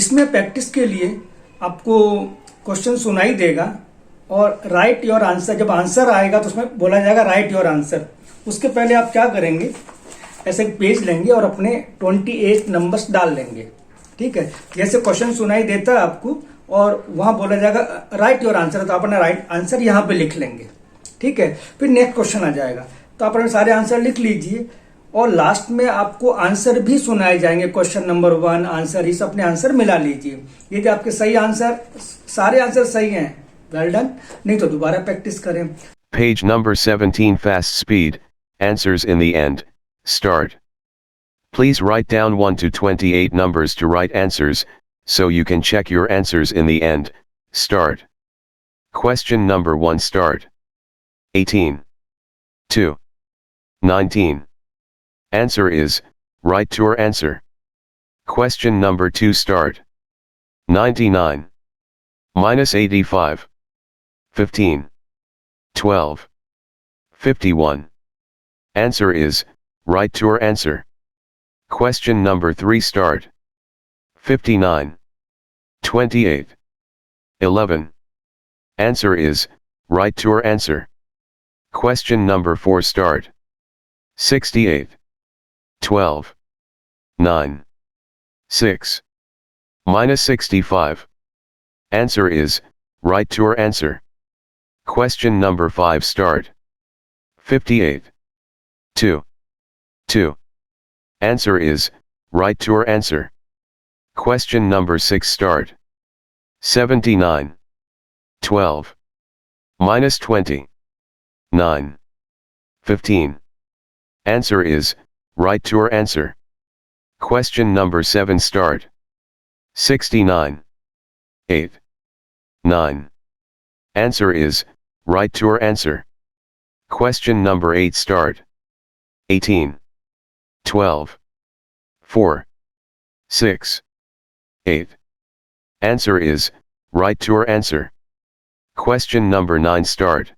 इसमें प्रैक्टिस के लिए आपको क्वेश्चन सुनाई देगा और राइट योर आंसर, जब आंसर आएगा तो उसमें बोला जाएगा राइट योर आंसर। उसके पहले आप क्या करेंगे, ऐसे एक पेज लेंगे और अपने 28 नंबर्स डाल लेंगे। ठीक है, जैसे क्वेश्चन सुनाई देता है आपको और वहां बोला जाएगा राइट योर आंसर, तो आप अपना राइट आंसर यहां पे लिख लेंगे। ठीक है, फिर नेक्स्ट क्वेश्चन आ जाएगा, तो आप अपने सारे आंसर लिख लीजिए और लास्ट में आपको आंसर भी सुनाए जाएंगे। क्वेश्चन नंबर 1 आंसर, इस अपने आंसर मिला लीजिए। यदि आपके सही आंसर, सारे आंसर सही हैं, वेल डन, नहीं तो दोबारा प्रैक्टिस करें। Page number 17 Fast speed, answers in the end, start. Please write down 1 to 28 numbers to write answers, so you can check your answers in the end, start. Question number 1 start. 18. 2. 19. Answer is, write your answer. Question number 2 start. 99. Minus 85. 15. 12. 51. Answer is, write your answer. Question number 3 start. 59. 28. 11. Answer is, write your answer. Question number 4 start. 68. 12. 9. 6. Minus 65. Answer is, write your answer. Question number 5 start. 58. 2. 2. Answer is, write your answer. Question number 6 start. 79. 12. Minus 20. 9. 15. Answer is, write your answer. Question number 7 start. 69. 8. 9. Answer is, write your answer. Question number 8 start. 18. 12. 4. 6. 8. Answer is, write your answer. Question number 9 start.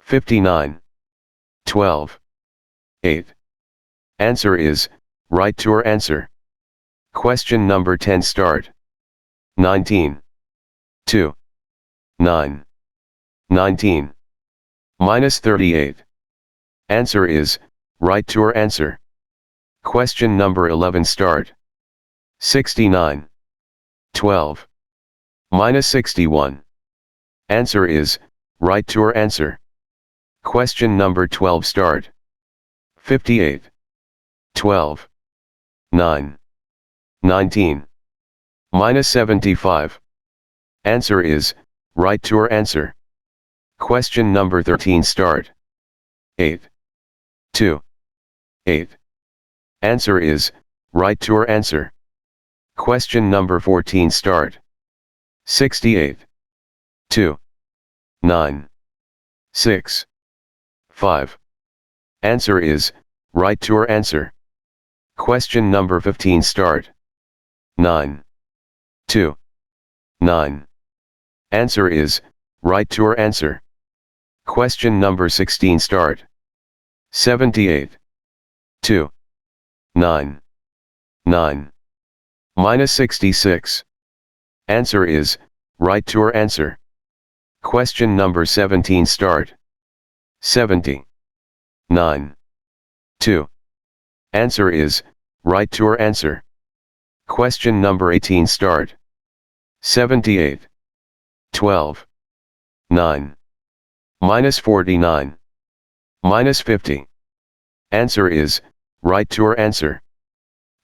59. 12. 8. Answer is, write your answer. Question number 10 start. 19. 2. 9. 19. Minus 38. Answer is, write your answer. Question number 11 start. 69. 12. Minus 61. Answer is, write your answer. Question number 12 start. 58. 12. 9. 19. Minus 75. Answer is, write your answer. Question number 13 start. 8. 2. 8. Answer is, write your answer. Question number 14 start. 68. 2. 9. 6. 5. Answer is, write your answer. Question number 15 start. 9. 2. 9. Answer is, write your answer. Question number 16 start. 78. 2. 9. 9. Minus 66. Answer is, write your answer. Question number 17 start. 70. 9. 2. Answer is, write your answer. Question number 18 start. 78. 12. 9. Minus 49. Minus 50. Answer is, write your answer.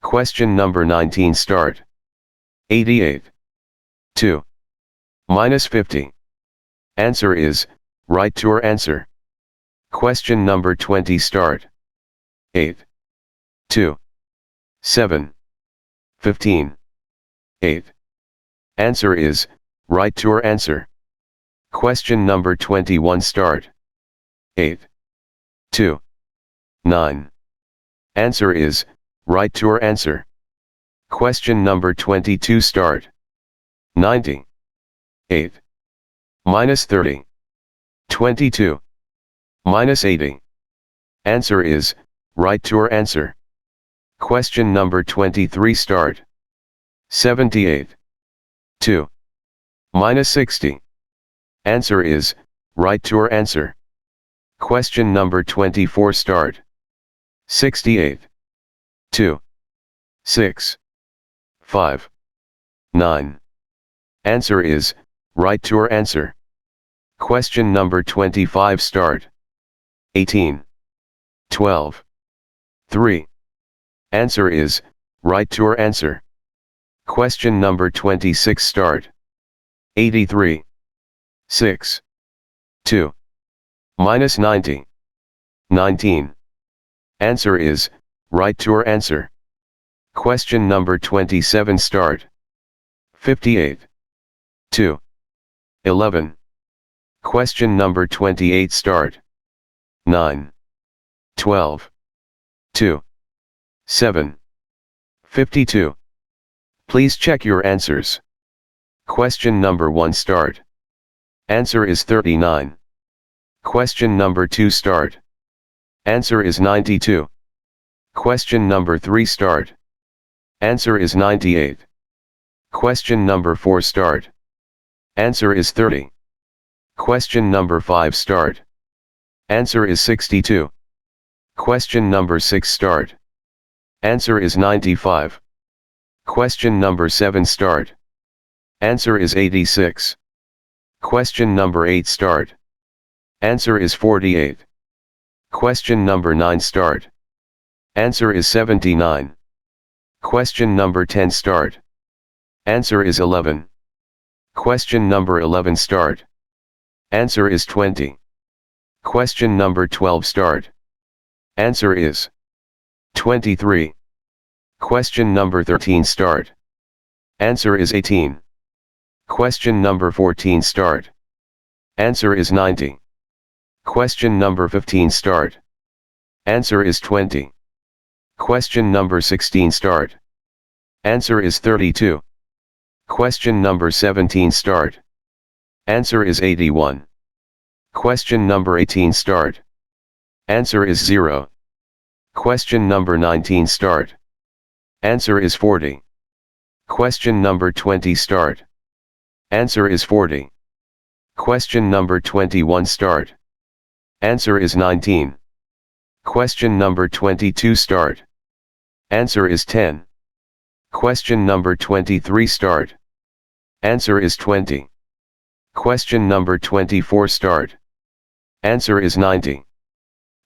Question number 19 start. 88. 2. Minus 50. Answer is, write your answer. Question number 20 start. 8. 2. 7. 15. 8. Answer is, write your answer. Question number 21 start. 8. 2. 9. Answer is, write your answer. Question number 22 start. 90. 8. Minus 30. 22. Minus 80. Answer is, write your answer. Question number 23 start. 78. 2. Minus 60. Answer is, write your answer. Question number 24 start. 68. 2. 6. 5. 9. Answer is, write your answer. Question number 25 start. 18. 12. 3. Answer is, write your answer. Question number 26 start. 83. 6. 2. Minus 90. 19. Answer is, write your answer. Question number 27 start. 58. 2. 11. Question number 28 start. 9. 12. 2. 7. 52. Please check your answers. Question number 1 start. Answer is 39. Question number 2 start. Answer is 92. Question number 3 start. Answer is 98. Question number 4 start. Answer is 30. Question number 5 start. Answer is 62. Question number 6 start. Answer is 95. Question number 7 start. Answer is 86. Question number 8 start. Answer is 48. Question number 9 start. Answer is 79. Question number 10 start. Answer is 11. Question number 11 start. Answer is 20. Question number 12 start. Answer is 23. Question number 13 start. Answer is 18. Question number 14 start. Answer is 90. Question number 15 start. Answer is 20. Question number 16 start. Answer is 32. Question number 17 start. Answer is 81. Question number 18 start. Answer is 0. Question number 19 start. Answer is 40. Question number 20 start. Answer is 40. Question number 21 start. Answer is 19. Question number 22 start. Answer is 10. Question number 23 start. Answer is 20. Question number 24 start. Answer is 90.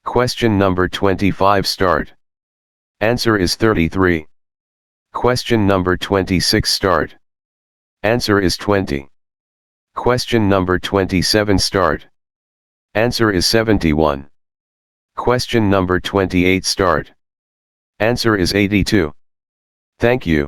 Question number 25 start. Answer is 33. Question number 26 start. Answer is 20. Question number 27 start. Answer is 71. Question number 28 start. Answer is 82. Thank you.